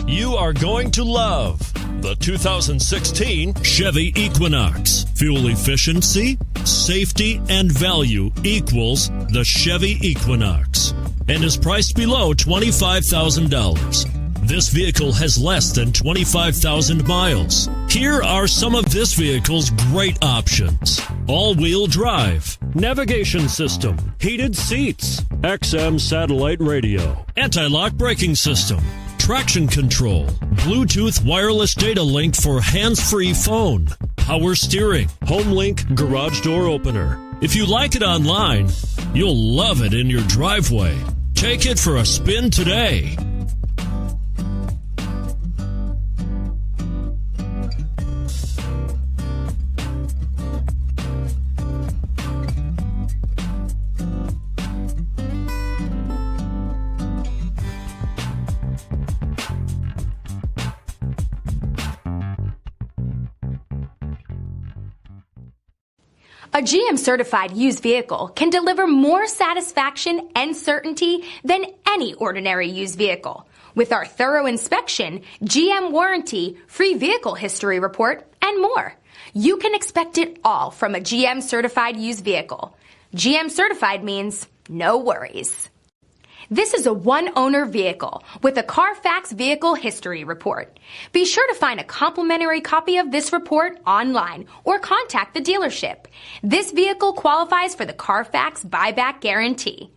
You are going to love the 2016 Chevy Equinox. Fuel efficiency, safety, and value equals the Chevy Equinox and is priced below $25,000. This vehicle has less than 25,000 miles. Here are some of this vehicle's great options: all-wheel drive, navigation system, heated seats, XM satellite radio, anti-lock braking system, traction control, Bluetooth wireless data link for hands-free phone, power steering, HomeLink garage door opener. If you like it online, you'll love it in your driveway. Take it for a spin today. A GM-certified used vehicle can deliver more satisfaction and certainty than any ordinary used vehicle. With our thorough inspection, GM warranty, free vehicle history report, and more. You can expect it all from a GM-certified used vehicle. GM-certified means no worries. This is a one-owner vehicle with a Carfax Vehicle History Report. Be sure to find a complimentary copy of this report online or contact the dealership. This vehicle qualifies for the Carfax Buyback Guarantee.